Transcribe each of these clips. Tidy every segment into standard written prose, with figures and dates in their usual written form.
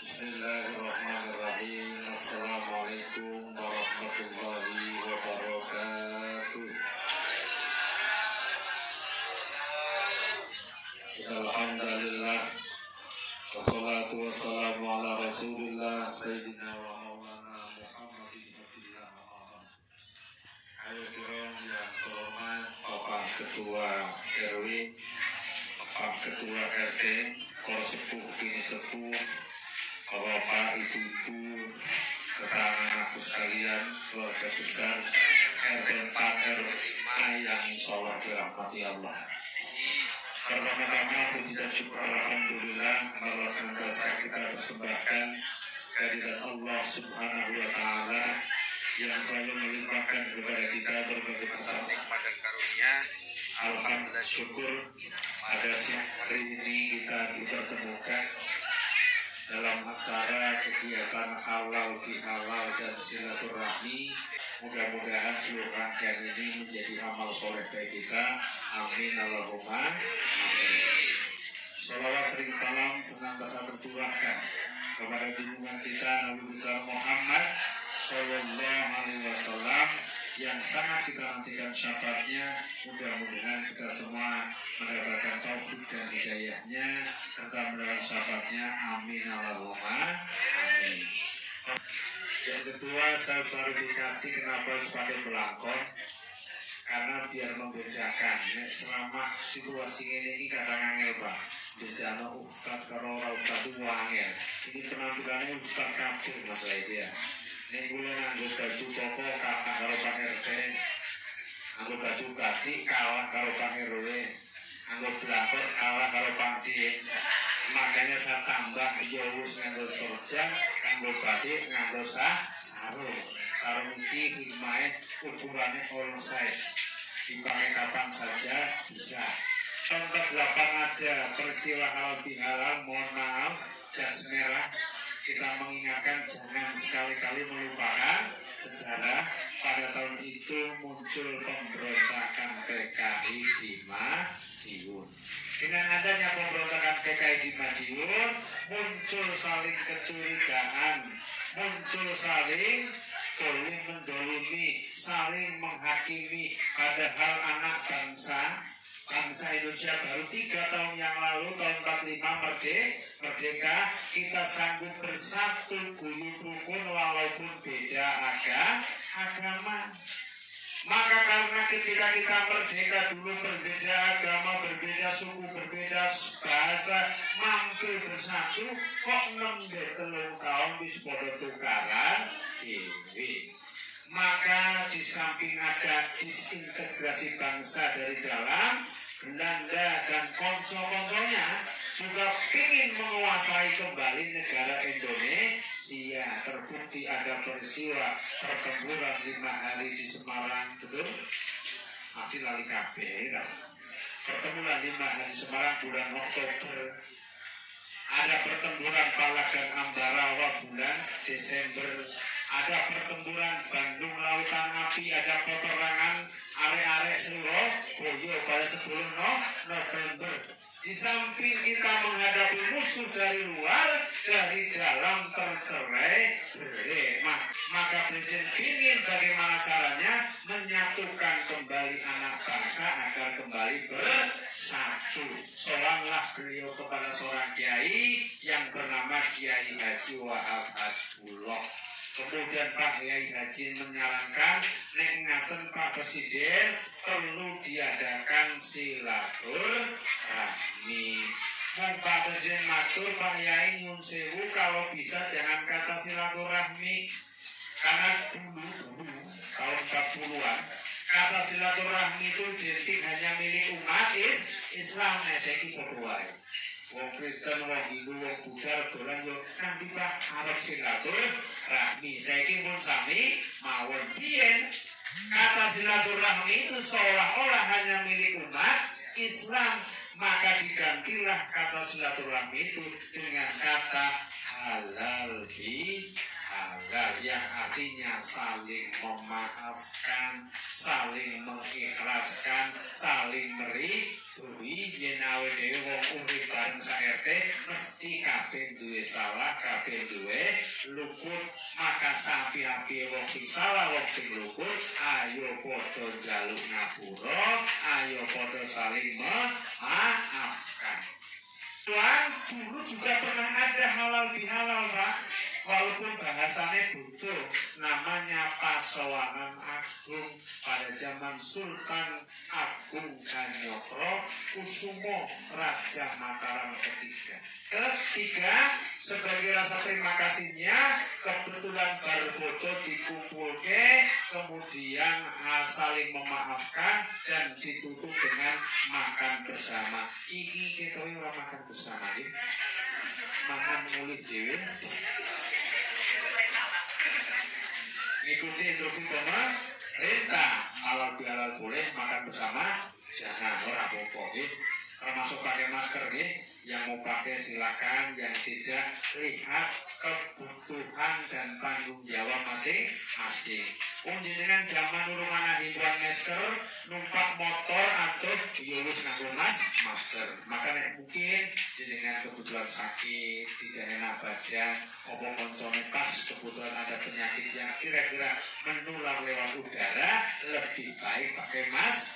Bismillahirrahmanirrahim. Assalamualaikum warahmatullahi wabarakatuh. Alhamdulillah. Wassalatu wassalamu ala rasulillah Sayyidina wa maulana Muhammadin Abdillah Muhammad. Ayo kirong yang terhormat Bapak Ketua RW, Bapak Ketua RT, Kor Sepuh, Kini Sepuh, Bapak, Ibu-ibu, rekan-rekan sekalian, keluarga besar RT 4 RW yang insyaallah dirahmati Allah. Pertama-tama puji dan syukur alhamdulillah Allah senantiasa kita persembahkan kehadirat Allah Subhanahu wa taala yang selalu melimpahkan kepada kita berbagai macam nikmat dan karunia. Alhamdulillah syukur pada siang hari ini kita dipertemukan dalam acara kegiatan halal bihalal dan silaturahmi. Mudah-mudahan seluruh rangkaian ini menjadi amal soleh bagi kita. Amin Allahumma amin. Salawat dan salam senantiasa tercurahkan kepada junjungan kita Nabi besar Muhammad Sallallahu Alaihi Wasallam yang sangat kita nantikan syafaatnya. Mudah-mudahan kita semua mendapatkan taufik dan hidayahnya serta mendapatkan syafaatnya. Amin Allahumma amin. Yang kedua, saya klarifikasi kenapa harus pakai belangkon, karena biar membedakan. Ceramah situasi ini kadang angel Pak. Bedanya ustad karo ora ustad itu angel. Ini penampilannya ustad kabeh masalah itu ya. Ini kula nganggo baju koko kalah karo Pak RT, nganggo baju batik kalah karo Pak RW, nganggo belangkon kalah karo Pak D. Makanya saya tambah yowus nganggo sorjan, nganggo batik, nganggo sarung. Sarung ini hikmahnya ukurannya all size, dipakai kapan saja bisa. Contoh 8 ada peristiwa halal bihalal, mohon maaf, jas merah. Kita mengingatkan jangan sekali-kali melupakan sejarah. Pada tahun itu muncul pemberontakan PKI di Madiun. Dengan adanya pemberontakan PKI di Madiun, muncul saling kecurigaan, muncul saling dolim mendolimi, saling menghakimi. Padahal anak bangsa Indonesia baru 3 tahun yang lalu, tahun 45 merdeka, kita sanggup bersatu guyup rukun walaupun beda agama. Maka karena ketika kita merdeka dulu berbeda agama, berbeda suku, berbeda bahasa, mampu bersatu, kok 6 tahun wis padha tukaran dewe. Maka di samping ada disintegrasi bangsa dari dalam, Belanda dan konco-konconya juga ingin menguasai kembali negara Indonesia. Terbukti ada peristiwa pertempuran 5 hari di Semarang, betul? Masih lali kabeh. Pertempuran 5 hari di Semarang bulan Oktober. Ada pertempuran Palak dan Ambarawa bulan Desember. Ada pertempuran Bandung Lautan Api. Ada peperangan arek-arek Surabaya pada 10 November. Di samping kita menghadapi musuh dari luar, dari dalam tercerai-berai. Maka Presiden ingin bagaimana caranya menyatukan kembali anak bangsa agar kembali bersatu. Soalnya beliau kepada seorang kiai yang bernama Kiai Haji Wahab Hasbullah. Kemudian Pak Kiai Haji menyarankan, nek ngaten Pak Presiden perlu diadakan silaturahmi. Pak Presiden matur, Pak Kiai nyun sewu, kalau bisa jangan kata silaturahmi, karena dulu tahun 40-an kata silaturahmi itu identik hanya milik umat Islam. Saiki padha wae. Wong Kristen, wong Hindu, wong Buddha dolan yo nanti Pak arep silaturahmi. Saiki pun sami mawon. Biyen kata silaturahmi itu seolah-olah hanya milik umat Islam, maka digantilah kata silaturahmi itu dengan kata halal bihalal. halal, yang artinya saling memaafkan, saling mengikhlaskan, saling meridhoi. Yen awake dhewe wong urip bareng sak-RT mesti kabeh duwe salah, kabeh duwe luput. Maka sapi-api wong sing salah, wong sing luput, ayo padha njaluk ngapura, ayo padha saling memaafkan. Tuhan, dulu juga pernah ada halal bihalal, Pak. Walaupun bahasanya butuh, namanya Pasawanan Agung pada zaman Sultan Agung Ganyokro Kusumo Raja Mataram ketiga, sebagai rasa terima kasihnya, kebetulan barboto dikumpulke, kemudian saling memaafkan dan ditutup dengan makan bersama. Iki kita ora makan bersama iki. Makan mulih dhewe. Ngikuti instruksi pemerintah, halal bihalal boleh, makan bersama jangan, ora apa-apa nggih. Termasuk pakai masker nggih. Yang mau pakai silakan, yang tidak lihat kebutuhan dan tanggung jawab masing-masing. Jenengan zaman urung ana himbauan masker, numpak motor atau ya wis nganggo masker. Maka nek mungkin jenengan kebetulan sakit, tidak enak badan, apa koncone pas kebetulan ada penyakit yang kira-kira menular lewat udara, lebih baik pakai masker.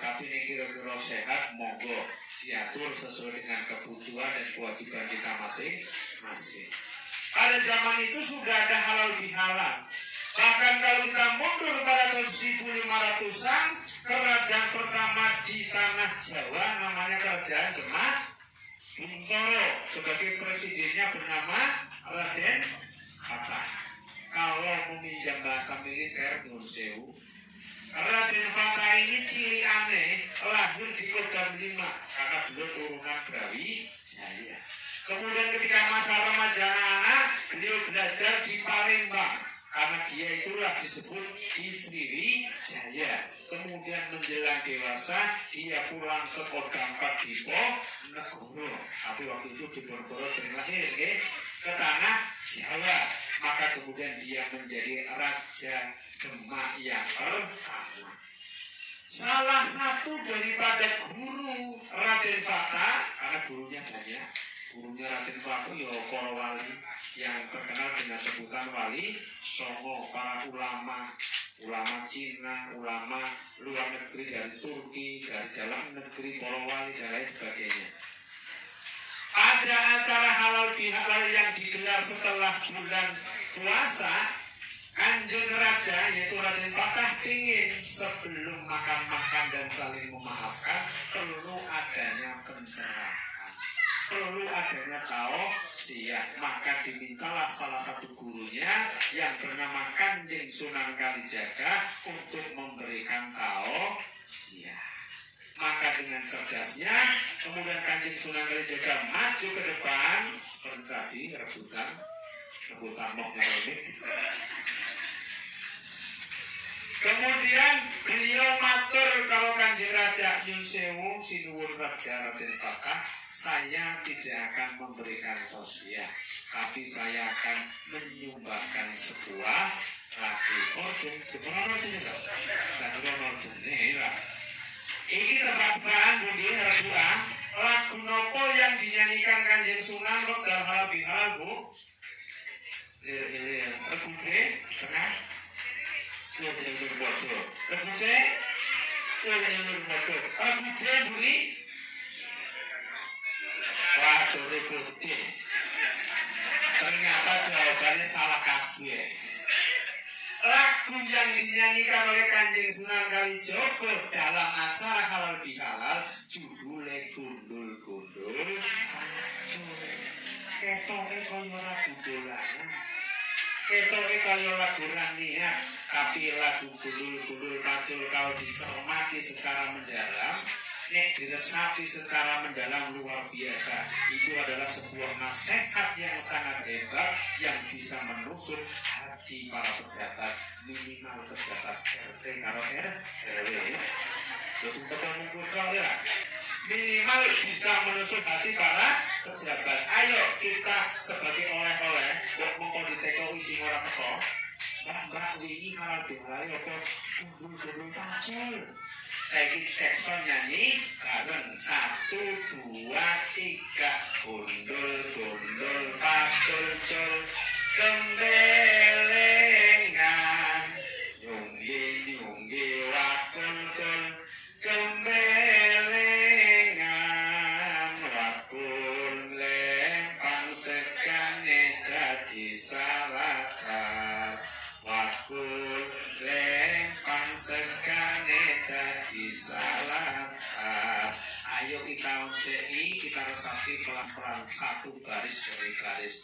Tapi ini kira-kira sehat, monggo diatur sesuai dengan kebutuhan dan kewajiban kita masing-masing. Pada zaman itu sudah ada halal bihalal. Bahkan kalau kita mundur pada tahun 1500-an, kerajaan pertama di tanah Jawa namanya Kerajaan Demak Bintoro. Sebagai presidennya bernama Raden Fatah. Kalau meminjam bahasa militer, Nun Sewu, Raden Fatah ini cilikane lahir di Kodam 5 karena beliau turunan Brawijaya. Kemudian ketika masa remaja anak, beliau belajar di Palembang karena dia itulah disebut di Sriwijaya. Kemudian menjelang dewasa dia pulang ke Kodam 4 Diponegoro. Tapi waktu itu Diponegoro terlahir ke tanah Jawa. Maka kemudian dia menjadi Raja Demak yang pertama. Salah satu daripada guru Raden Fatah, karena gurunya banyak, gurunya Raden Fatah ya para wali yang terkenal dengan sebutan Wali Songo, para ulama Cina, ulama luar negeri dari Turki, dari dalam negeri, para wali dan lain sebagainya. Ada acara halal bihalal yang digelar setelah bulan puasa. Kanjeng Raja yaitu Raden Fatah ingin sebelum makan-makan dan saling memaafkan perlu adanya pencerahan, perlu adanya tausiah. Maka dimintalah salah satu gurunya yang bernama Kanjeng Sunan Kalijaga untuk memberikan tausiah. Maka dengan cerdasnya kemudian Kanjeng Sunan Kalijaga maju ke depan seperti tadi rebutan moknya remit. Kemudian beliau matur kalau Kanjeng Raja Nyun Sewu sinuwun Raja Raden Fatah, saya tidak akan memberikan tausiah, tapi saya akan menyumbangkan sebuah lagu. Orjen, gimana orjen itu? Lagu orjen nih lah. Ini tebak-tebakan bunyi redua. Lagu nopo yang dinyanyikan Kanjeng Sunan wekdal halal bihalal Bu? Lir lagu B tengah. Lir bodoh. Lagu C. Lir bodoh. Lagu D buri. Waduh rebutin. Ternyata jawabannya salah kabeh. Lagu yang dinyanyikan oleh Kanjeng Sunan Kalijogo dalam acara halal bihalal judulnya Gundul-Gundul Pacul. Ketoke kaya lagu dolanan, ketoke kaya lagu raniat, tapi lagu Gundul-Gundul Pacul kalau dicermati secara mendalam, nek diresapi secara mendalam luar biasa, itu adalah sebuah nasihat yang sangat hebat yang bisa menusuk hati para pejabat, minimal pejabat RT karo RW. Terus untuk mengukur ya, minimal bisa menusuk hati para pejabat. Ayo kita sebagai oleh-oleh, kok mengko ditekoi sing ora teko. Mbak wingi halal bihalal apa gundul-gundul pacul. Saiki Jackson nyanyi bareng 1 2 3 gundul-gundul pacul-cul gembelengan nyunggi-nyunggi wakul-kul gembelengan wakul lempang sekane dadi salakar wakul lempang sekane dadi salakar. Ayo kita ucai, kita resapi pelan-pelan satu baris demi baris.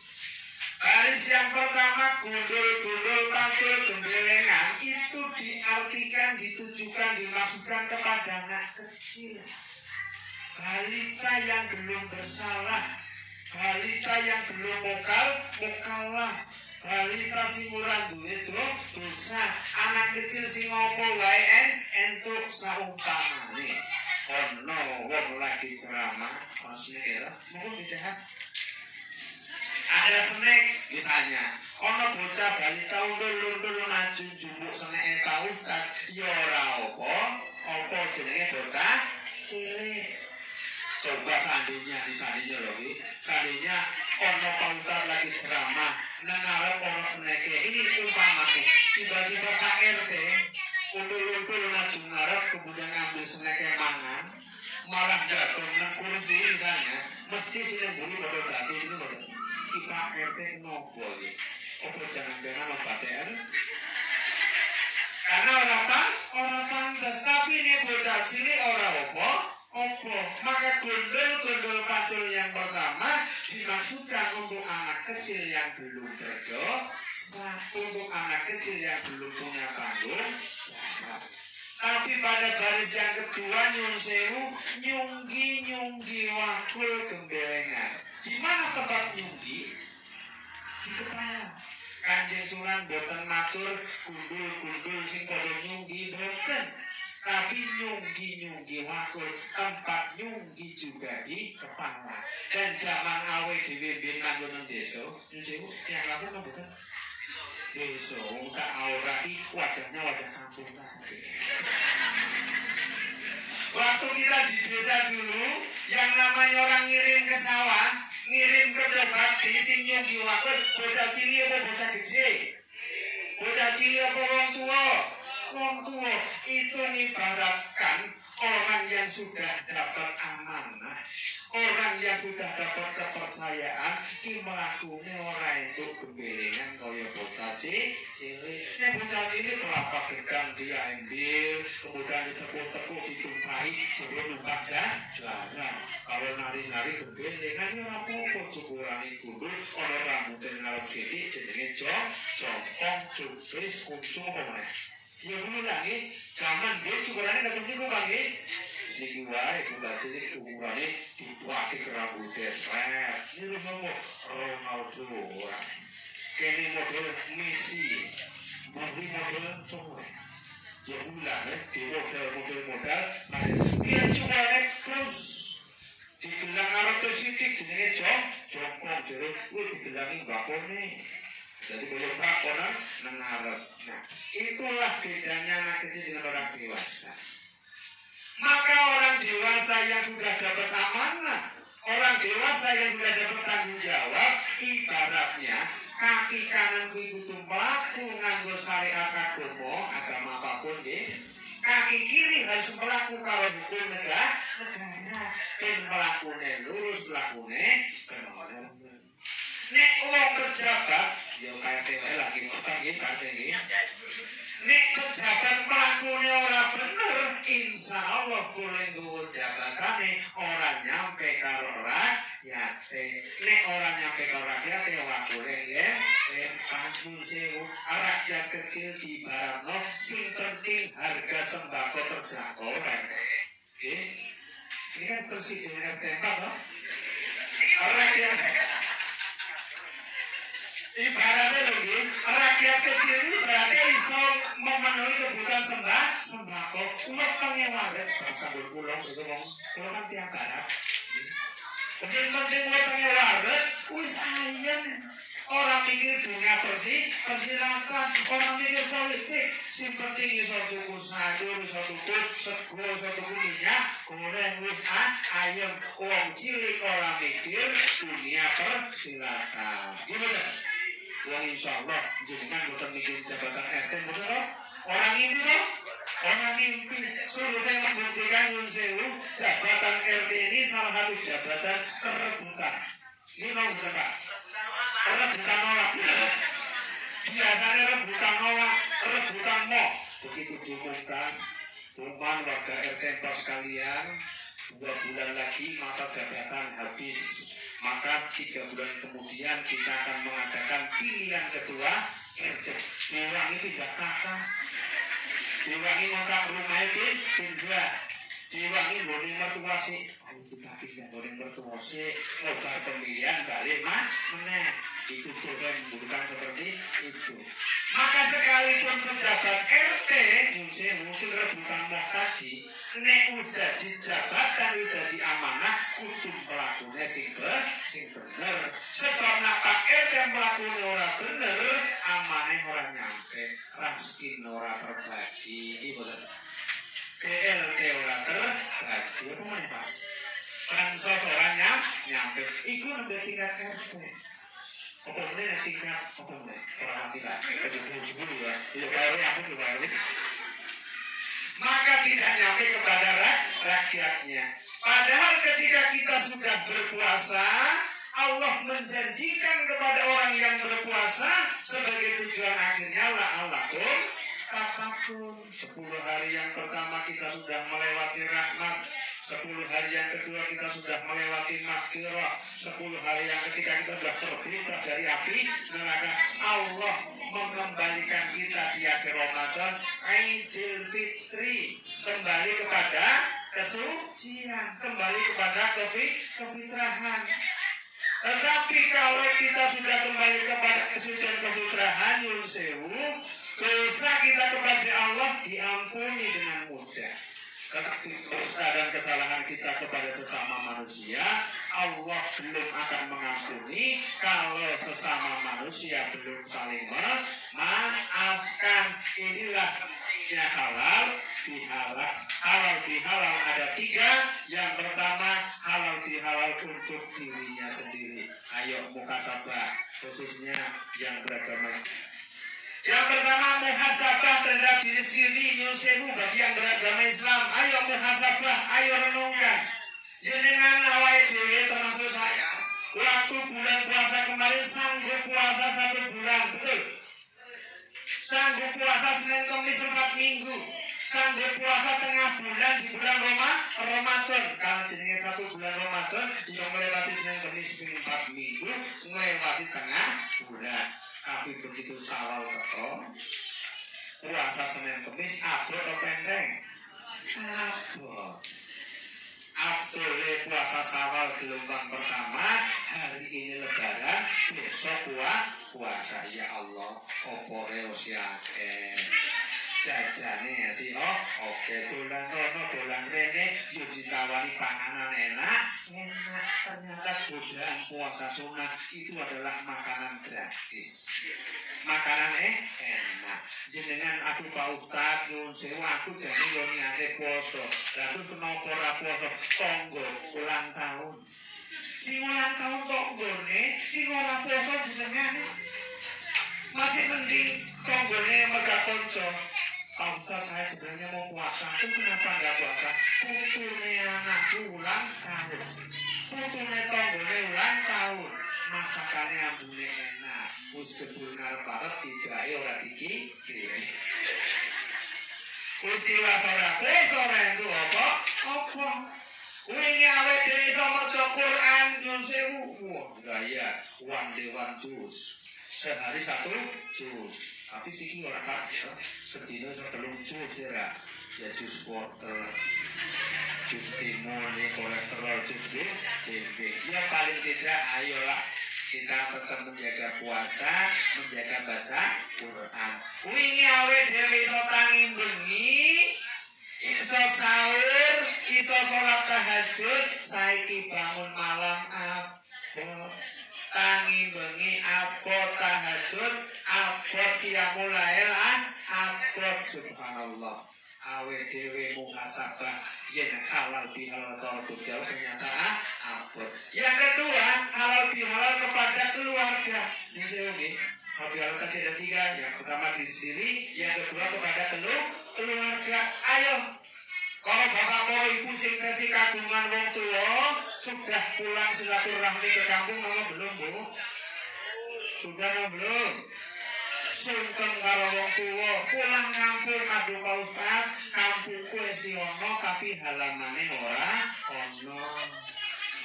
Baris yang pertama gundul-gundul pacul gembelengan itu diartikan, ditujukan, dimaksudkan kepada anak kecil, balita yang belum bersalah, balita yang belum mukallaf, balita sing ora duwe dosa, anak kecil sing apa wae entuk saumpamane. Ono wong lagi ceramah, ono snack ya, mohon ditahan. Ada snack misalnya, ono bocah balita undul-undul maju jumuk seneke Pak Ustaz, ya ora apa jenenge bocah cilik. Coba seandainya lho iki, seandainya ono Pak Ustaz lagi ceramah, nang ngarep ono sneke. Ini umpamane, tiba-tiba Pak RT undul-undul maju ngarep kemudian ngambil sneke mangan, malah jatuh nang kursi misalnya, mesti sing mburi padha bati itu padha. Iki Pak RT nopo iki? Apa jangan-jangan obaten? Karena orang pantas, tapi nek bocah cilik ora apa. Maka gundul-gundul pacul yang pertama dimaksudkan untuk anak kecil yang belum berdosa, untuk anak kecil yang belum punya tanggung jawab. Tapi pada baris yang kedua nyun sewu, nyunggi wakul gembelengan. Di mana tempat nyunggi? Di kepala. Kanjeng Sunan boten matur gundul-gundul sing padha nyunggi boten. Tapi nyunggi wakul, tempat nyunggi juga di kepala. Dan zaman awet dhewe ben manggon nang desa, niku tiyang lampung napa boten? Desa, sak aura iki wajahnya wajah kampung kabeh. Waktu kita di desa dulu, yang namanya orang ngirim ke sawah, ngirim ke bakti, sing nyunggi wakul, bocah cilik apa bocah gede? Bocah cilik apa wong tua? Wong tua itu mengibaratkan orang yang sudah dapat amanah, orang yang sudah dapat kepercayaan, ki mlakune ora entuk gembelengan kaya bocah cilik. Nek bocah cilik berapa gedang dia ambil, kemudian ditepuk-tepuk, ditumpahi, jero numpak jalan. Kalau nari-nari gembelengan ya ora apa-apa, cukurane gundul, ana rambute ngarep sithik jenenge jongkong, cupris, kuncung apa meneh. Ya dulu lagi, zaman dia cukurannya kata niku panggil sedikit wae, bukan cilik ukurannya dibuat rambutnya seret. Ini apa? Ronaldo orang. Kini model Messi, budi model semua. Ya ulah, di model, dia cukurannya terus digelang arep sidik jenenge jongkong jero, digelangi bakone. Jadi kalau prakonan mengarep. Nah, itulah bedanya anak kecil dengan orang dewasa. Maka orang dewasa yang sudah dapat amanah, orang dewasa yang sudah dapat tanggung jawab, ibaratnya kaki kanan kuwi kudu mlaku nganggo syariat agama apapun nggih. Kaki kiri harus mlaku karo hukum negara. Ben mlakune lurus, mlakune bener. Nek wong pejabat, ya kaya wae lagi panggil nggih. Nek pejabat mlakune ora bener, insyaallah boleh nggo jabatane ora nyampe karo rakyate. Nek ora nyampe karo rakyate wakule nggih, pantun sewu, rakyat kecil diibaratno sing penting harga sembako terjangkau. Nggih. Ini kan presiden RT 4 toh? Rakyat ibaratnya lho, rakyat kecil itu berarti iso memenuhi kebutuhan sembako. Wetenge waret bangsa kulon itu wong kulon kan tiang barat. Penting wetenge waret wis ayen. Orang mikir dunia persilatan, orang mikir politik. Sing penting iso tuku sayur, iso tuku sego, iso tuku minyak, goreng wis ayem. Wong cilik orang mikir dunia persilatan. Gimana? Wong insyaallah jenengan boten mikir jabatan RT boten kok. Orang ini kok. Orang mimpi survei membuktikan Yun Sewu jabatan RT ini salah satu jabatan kerebutan. Ini mau bukan Pak? Rebutan nolak. Biasanya rebutan nolak, rebutan mau. Begitu diumumkan, teman warga RT 4 sekalian, 2 bulan lagi masa jabatan habis. Maka 3 bulan kemudian kita akan mengadakan pilihan ketua RT. Diwangi pindah kakak. Diwangi ngontrak rumahnya pindah. Diwangi nggone mertua sih. Ayo kita pindah nggone mertua sih. Ngobar pemilihan balik meneh. Itu sudah membutuhkan seperti itu. Maka sekalipun pejabat RT Yun Sewu sing rebutan moh tadi, nek udah di jabatan udah di amanah kudu mlakune sing bener. Sebab nek Pak RT mlakune ora bener, amanah ora nyampe, rezeki ora terbagi. Iki boten. PLT ora terbagi. Apa meneh Pas? Bansos ora nyampe. Iku nembe tingkat RT. Apa meneh tingkat apa meneh? Ora mati lah. Jujur ya. Ya baru aku juga baru. Maka tidak nyampe kepada rakyatnya. Padahal ketika kita sudah berpuasa, Allah menjanjikan kepada orang yang berpuasa sebagai tujuan akhirnya la'allakum tattaqun. 10 hari yang pertama kita sudah melewati rahmat, 10 hari yang kedua kita sudah melewati maghfirah, 10 hari yang ketiga kita sudah terbebas dari api neraka. Allah mengembalikan kita di akhir Ramadan Idul Fitri, kembali kepada kesucian, kembali kepada kefitrahan. Tetapi kalau kita sudah kembali kepada kesucian kefitrahan Yun Sewu, dosa kita kepada Allah diampuni dengan mudah. Tetapi dosa dan kesalahan kita kepada sesama manusia, Allah belum akan mengampuni kalau sesama manusia belum saling memaafkan. Inilah halal bihalal. Halal bihalal ada 3. Yang pertama halal bihalal untuk dirinya sendiri. Ayo muhasabah khususnya yang beragama. Yang pertama muhasabah terhadap diri sendiri. Yun Sewu bagi yang beragama Islam. Ayo muhasabah, ayo renungkan. Jenengan awake dhewe termasuk saya. Waktu bulan puasa kemarin sanggup puasa 1 bulan, betul? Sanggup puasa Senin Kamis 4 minggu. Sanggup puasa tengah bulan di bulan Ramadan. Kalau jenenge 1 bulan Ramadan, yang melewati Senin Kamis 4 minggu, melewati tengah bulan. Tapi begitu Syawal teko, puasa Senin Kamis abot atau pendek? Abot. Afdole puasa Syawal gelombang pertama, hari ini Lebaran, besok puasa. Ya Allah, opore wis akeh. Jajane si oke, dolan rono dolan rene yo ditawani panganan enak. Ternyata godaan puasa sunnah itu adalah makanan gratis. Makanan enak. Jenengan aduh Pak Ustaz Yun Sewu aku jane yo niate poso. Lah terus kenapa ora poso? Tonggo ulang tahun. Sing ulang tahun tonggone, sing ora poso jenengan. Masih mending tonggone megah konco. Pak Ustaz saya sebenarnya mau puasa, itu kenapa nggak puasa? Putune anakku ulang tahun, putune tonggone ulang tahun, masakannya ambune enak, wis jebul ngarep-arep tibake ora dikikir. Wis tiwas ora poso rentu apa? Wingi awake dhewe iso maca Quran Yun Sewu. Wah, gaya one day one juz. Sehari 1 juz. Tapi siki ora kabeh. Sedina iso 3 juz ya. Ya juz wortel, juz timun, kolesterol, juz DB. Ya paling tidak ayolah kita tetap menjaga puasa, menjaga baca Quran. Wingi awake dhewe iso tangi bengi, iso sahur, iso sholat tahajud, saiki bangun malam abot. tangi bengi abot tahajud abot qiyamul lail abot subhanallah. Awe dhewe muhasabah yen halal bihalal karo Gusti Allah ternyata abot. Yang kedua, halal bihalal kepada keluarga. Ini saya nggih. Halal bihalal tadi ada 3, yang pertama diri sendiri, yang kedua kepada keluarga. Ayo, kalau bapak mau ibu sing tesi kagungan wong tua sudah pulang silaturahmi ke kampung nama belum Bu? Sudah nama belum? Sungkem karo wong tua pulang kampung aduh Pak Ustaz kampungku esi ono tapi halamane ora ono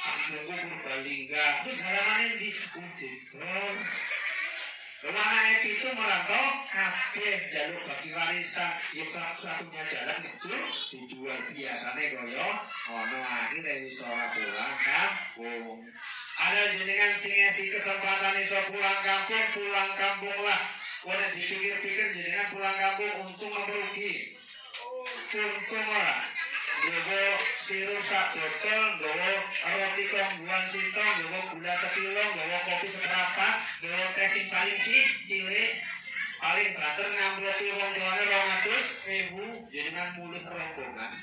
kampungku Purbalingga terus halamane di Udedol Rumah itu merantau kabeh jalur bagi warisan yang satu-satunya jalan dijual biasanya koyo ono akhirnya wis ora pulang kampung. Ada jenengan sing ngisi kesempatan iso pulang kampung lah. Ora dipikir-pikir jenengan pulang kampung untung apa rugi? Untung ora. Nggawa sirup sak botol, nggawa roti kongguan sintong, nggawa gula sekilo, nggawa kopi seprapat, nggawa teh sing paling cilik, paling bater ngamplopi wong tuane 200.000 jenengan mulih rombongan.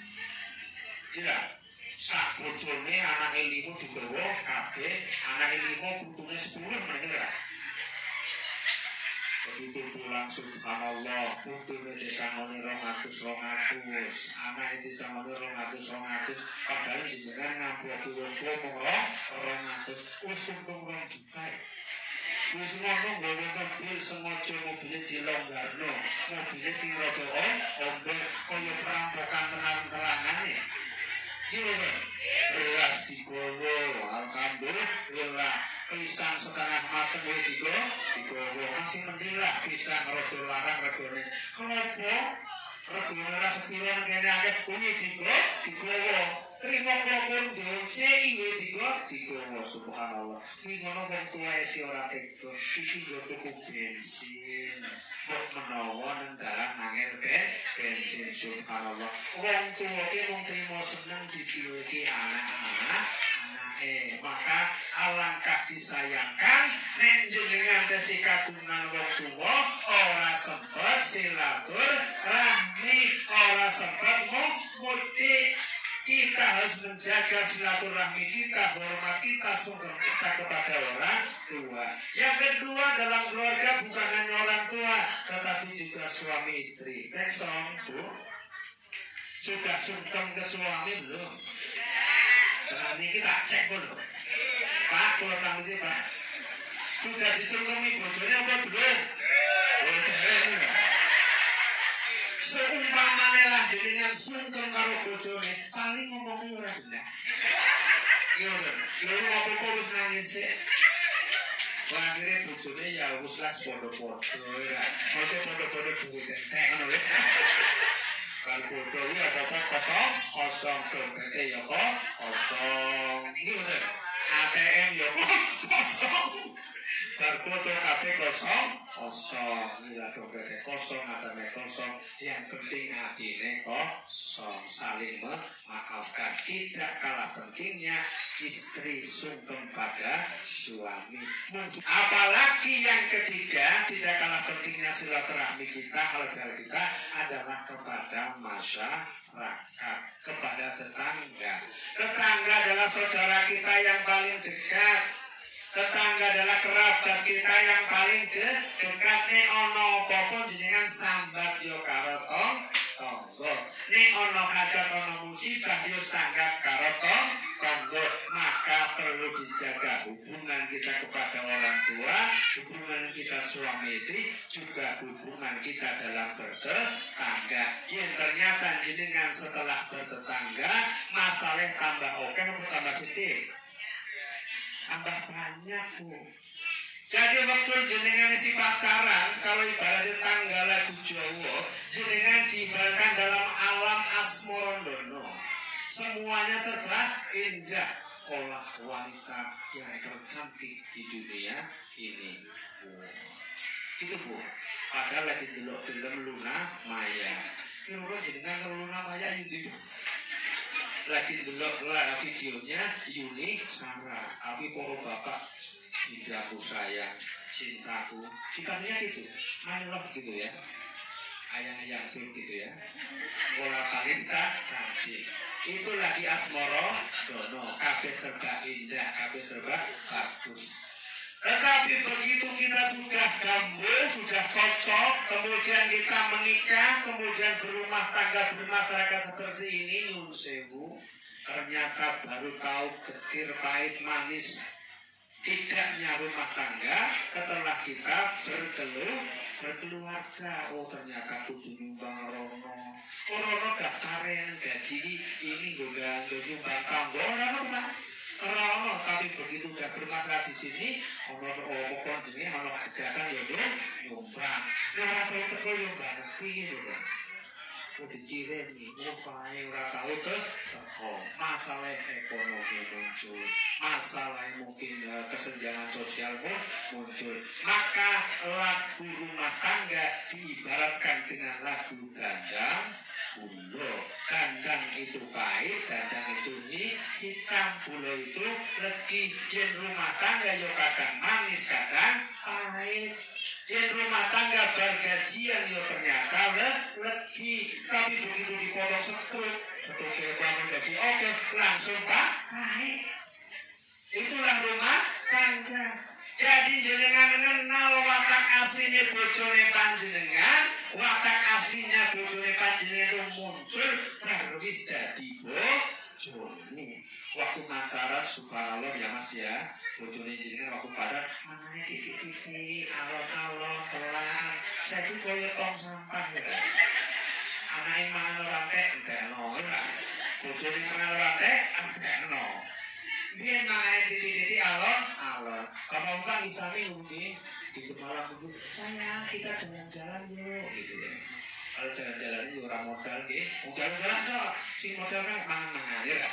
Iya. Sak bojone anake 5 digawa kabeh, anake 5 putune 10 meneh ora. Begitu pulang subhanallah putune disangoni 200 anak disangoni 200 padahal jenengan ngamploki wong tuwa mung 200 untung 2 juta wis ngono nggawe mobil sengaja mobile dilonggarno mobile sing rada ombeng kaya perampokan terang-terangane gimana? Beras digowo alhamdulillah pisang setengah mateng wis digowo masih mending lah pisang rada larang regane klopo regane ora sepiro nang kene akeh kuwi digowo trimo klopo doce iki digowo subhanallah iki ngono wong tuwa isi ora tega iki nggo tuku bensin kok menawa nang dalan angel bensin subhanallah wong tuwa ki mung trimo seneng dipiweki anake maka alangkah disayangkan nek jenengan tesi kagungan wong tuwa ora sempet silaturahmi ora sempet mudik kita harus menjaga silaturahmi kita hormat kita sungkem kita kepada orang tua yang kedua dalam keluarga bukan hanya orang tua tetapi juga suami istri cek song Bu sudah sungkem ke suami belum? Nah ini kita cek dulu Pak, kalau tahu ini Pak sudah disungkemi bojone apa belum? Belum seumpamane lah jenengan sungkem karo bojone paling ngomongnya ora bener iya bener lho apa-apa wis nangis sik akhirnya bojone ya wis lah podo-podo ora oke podo-podo duit entek ngono lho kan podo iki apa-apa kosong dompete ya kosong iki bener ATM ya kosong bar foto kabeh kosong ila dompete kosong atane kosong yang penting atine kosong saling memaafkan tidak kalah pentingnya istri sungkem pada suami apalagi yang ketiga tidak kalah pentingnya silaturahmi kita hal-hal kita adalah kepada masyarakat kepada tetangga adalah saudara kita yang paling dekat tetangga adalah kerabat kita yang paling dekat nek ana apa-apa jenengan sambat yo karo tangga nek ana hajat ana musibah yo sanggap karo tangga maka perlu dijaga hubungan kita kepada orang tua hubungan kita suami istri juga hubungan kita dalam bertetangga yang ternyata jenengan setelah bertetangga masalah tambah oke atau tambah sedikit tambah banyak Bu. Jadi waktu jenengan isi pacaran, kalau ibaratnya tanggal lagu Jawa, jenengan diibaratkan dalam alam asmorondono. Semuanya serba indah. Olah wanita yang tercantik di dunia ini. Itu Bu. Padahal lagi delok film Luna Maya. Kira-kira jenengan kalau Luna Maya itu lagi delok videonya Yuni Sarah tapi poro bapak Cintaku sayang, cintaku, dipanggilnya gitu, my love gitu ya, ayang-ayang gitu ya, bola balik cantik. Itu lagi asmoro dono, kabeh serba indah, kabeh serba bagus. Tetapi begitu kita sudah gambul, sudah cocok, kemudian kita menikah, kemudian berumah tangga, bermasyarakat seperti ini, nyun sewu, ternyata baru tahu getir, pahit, manis, tidaknya rumah tangga setelah kita berkeluarga. Oh ternyata kudu nyumbang rono. Oh rono daftarin gaji ini gue nyumbang tanggo rono. Rono, tapi begitu udah bermasalah di sini, ono kondisi, ono kejahatan ya nyumbang. Nah, ora tau teko nyumbang, piye lho. Udah cireni, upaya ora tau teko. Masalah ekonomi muncul, masalah mungkin kesenjangan sosial muncul. Maka lagu rumah tangga diibaratkan dengan lagu dandang. Bulo, dandang itu pahit, dandang itu hitam, bulo itu legi. Yang rumah tangga yo kadang manis, kadang pahit. Yang rumah tangga bergajian yo ternyata legi. Tapi begitu dipotong setruk bangun gaji, oke, langsung pahit. Itulah rumah tangga. Jadi jenengan kenal watak aslinya bojone panjenengan, watak aslinya bojone panjenengan itu muncul baru wis dadi bojone. Waktu pacaran subhanallah ya Mas ya, bojone jenengan waktu pacaran mangane titik-titik, alon-alon, pelan. Saya itu koyo tong sampah ya. Anake mangan ora entek entekno ora. Bojone mangan ora entek entekno. Biar makanya titik-titik alon-alon. Kalau enggak isami ngomongin gitu malam itu, sayang kita jalan-jalan yuk gitu ya. Kalau jalan-jalan itu orang modal gitu, jalan-jalan dong. Si modal kan mangan-mangan ya.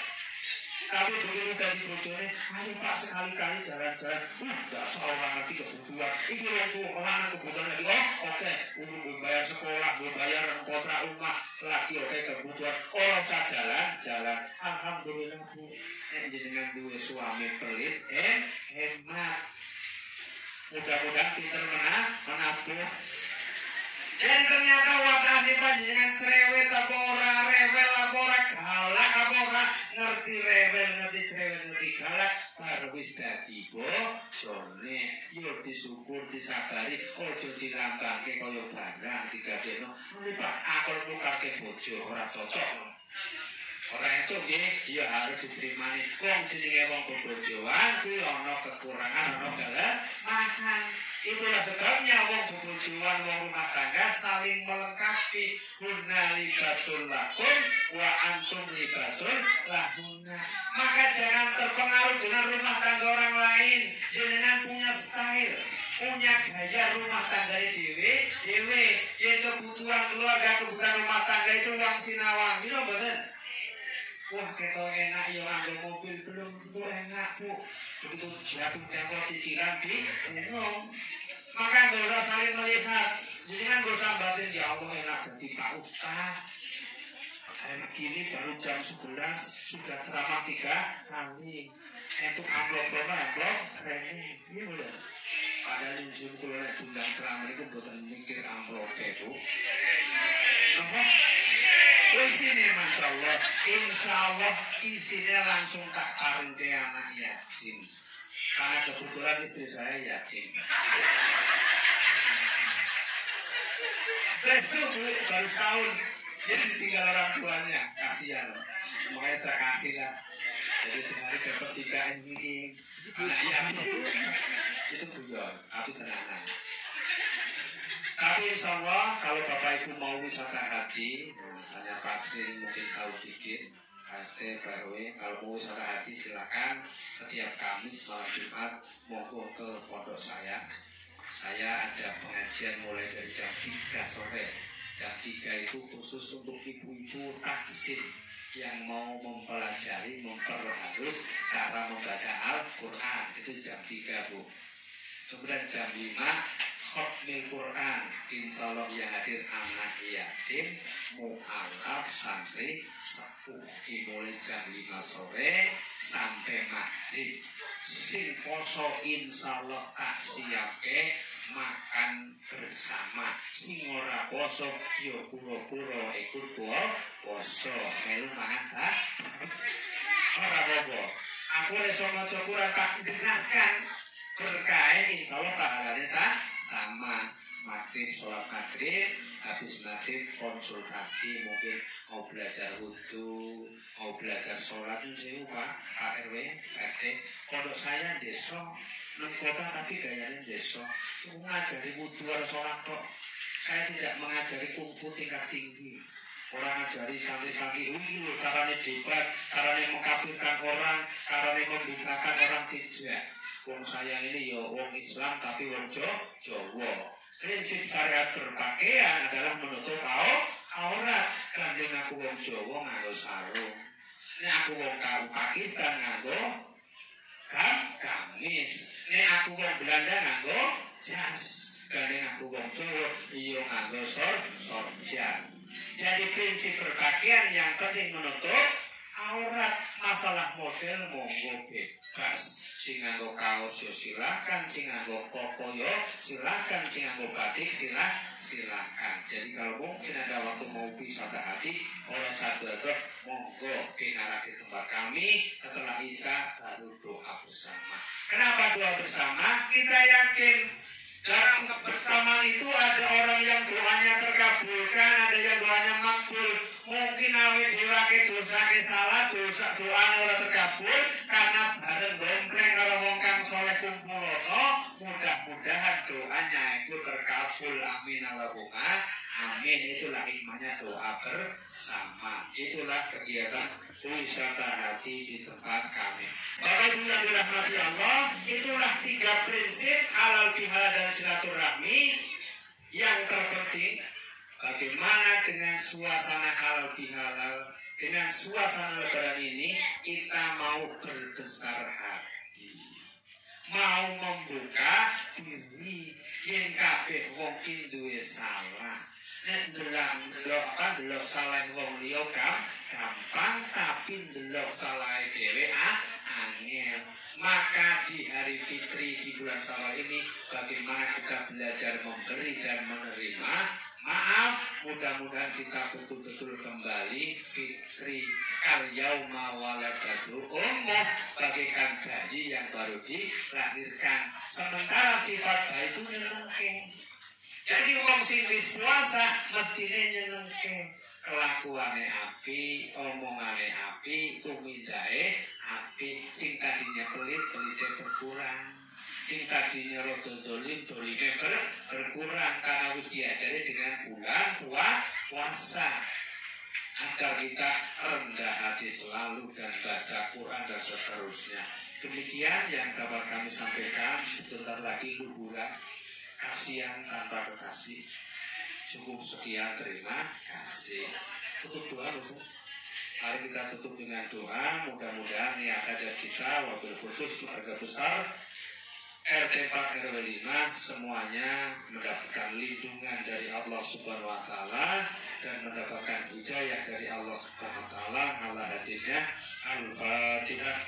Tapi begitu tadi bojone, ayo Pak sekali-kali jalan-jalan. Enggak seorang ngerti kebutuhan. Ini untuk orang kebutuhan lagi. Oh oke, untuk bayar sekolah, bayar kontrak rumah lagi oke kebutuhan. Oh saya jalan-jalan. Alhamdulillah Bu. Nek jenengan duwe suami pelit, hemat. Mudah-mudahan pinter menabung. Jadi ternyata watane panjenengan cerewet apa ora, rewel apa ora, galak apa ora, ngerti rewel, ngerti cerewet, ngerti galak, baru wis dadi bojone. Yo disyukur, disabari, aja dilambangke kaya barang digadekno. Mulih Pak, aku nukarke bojo ora cocok. Orang itu ya harus diterimani. Wong jenenge wong bebojoan kuwi ana kekurangan, ana kelemahan. Itulah sebabnya wong bebojoan, wong rumah tangga saling melengkapi. Hunna libasul lakum wa antum libasul lahunna. Maka jangan terpengaruh dengan rumah tangga orang lain. Jenengan punya style, punya gaya rumah tangga dewe. Yang kebutuhan keluarga, kebutuhan rumah tangga itu uang sinawang. You know betul? Wah keto enak ya nganggo mobil belum tentu enak Bu. Begitu jatuh tempo cicilan bingung. Maka nggak usah saling melihat. Jadi kan gak usah batin ya Allah enak jadi Pak Ustaz. Kayak begini baru jam 11 sudah ceramah 3 kali. Untuk amplop training. Ini boleh. Padahal nyusun kulo nek diundang ceramah itu mboten mikir amplop Bu. Apa? Isinya Masya Allah, insya Allah isinya langsung tak taring ke anak yatim. Karena kebetulan istri saya yatim. Saya itu baru setahun, jadi ditinggal orang tuanya, kasihan. Makanya saya kasih lah. Jadi sehari dapat 3 SBI anak yatim. Itu guyon, tapi tenanan. Tapi insya Allah kalau Bapak Ibu mau wisata hati, hanya Pak Sri mungkin tahu dikit, RT, RW, kalau mau wisata hati silakan setiap Kamis malam Jumat monggo ke pondok saya. Saya ada pengajian mulai dari jam 3 sore. Jam 3 itu khusus untuk ibu-ibu tahsin yang mau mempelajari, memperhalus cara membaca Al-Quran. Itu jam 3 Bu. Kemudian jam 5 khotmil Quran, insya Allah yang hadir anak yatim, mu'alaf, santri, sepuh, dimulai jam 5 sore sampai maghrib. Sing poso insya Allah tak siapke makan bersama. Sing ora poso yo pura-pura ikut poso melu mangan tak ora apa-apa. Aku iso maca Quran tak dengarkan berkah insya Allah pahalanya sama. Maghrib sholat maghrib, habis maghrib konsultasi, mungkin mau belajar wudhu, mau belajar sholat itu Pak RW, RT. Pondok saya desa, nang kota tapi gayanya desa. Cuma ngajari wudhu atau sholat kok. Saya tidak mengajari kungfu tingkat tinggi. Orang ngajari santri-santri, loh caranya debat, caranya mengkafirkan orang, caranya membutakan orang, tidak. Wong saya ini ya wong Islam tapi wong Jawa. Prinsip syariat berpakaian adalah menutup aurat. Gandeng aku wong Jawa nganggo sarung. Nek aku wong Pakistan nganggo gamis. Nek aku wong Belanda nganggo jas. Gandeng aku wong Jawa iya nganggo sorjan. Jadi prinsip berpakaian yang penting menutup aurat. Masalah model monggo bebas. Sing nganggo kaos yo silakan, sing nganggo koko yo silakan, sing nganggo batik silakan. Jadi kalau mungkin ada waktu mau wisata hati, orang satu monggo kenara di tempat kami setelah Isya baru doa bersama. Kenapa doa bersama? Kita yakin dalam kebersamaan itu ada orang yang doanya terkabulkan, ada yang doanya makbul. Mungkin awet dewa ke dosa ke salah, doanya ora terkabul karena bareng dompleng karo wong kang soleh kumpulono. Mudah-mudahan doanya itu terkabul. Amin Allahumma amin. Itulah hikmahnya doa bersama. Itulah kegiatan wisata hati di tempat kami. Bapak Ibu yang dirahmati Allah, itulah 3 prinsip halal bihalal dan silaturahmi yang terpenting. Bagaimana dengan suasana halal bihalal, dengan suasana lebaran ini kita mau berbesar hati, mau membuka diri. Yen kabeh wong ki duwe salah. Nek ndelok salah wong liya gampang, tapi ndelok salah dhewe angel. Maka di hari fitri di bulan Syawal ini bagaimana kita belajar memberi dan menerima. Maaf, mudah-mudahan kita betul-betul kembali fitri kal yauma waladatu ummuh, bagaikan bayi yang baru dilahirkan. Sementara sifat bayi itu nyenengke. Jadi wong sing wis puasa mestine nyenengke. Kelakuane api, omongane api, tumindahe api. Sing tadinya pelit, pelite berkurang. Sing tadinya rada dolim, dolime berkurang karena wis diajari dengan bulan puasa. Agar kita rendah hati selalu dan baca Quran dan seterusnya. Demikian yang dapat kami sampaikan. Sebentar lagi liburan. Kasihan tanpa kekasih. Cukup sekian, terima kasih. Tutup doa dulu. Mari kita tutup dengan doa. Mudah-mudahan niat hajat kita, wabil khusus keluarga besar RT 4 RW 5 semuanya mendapatkan lindungan dari Allah Subhanahu wa taala dan mendapatkan hidayah dari Allah Subhanahu wa taala. Ala hadinnya Al-Fatihah.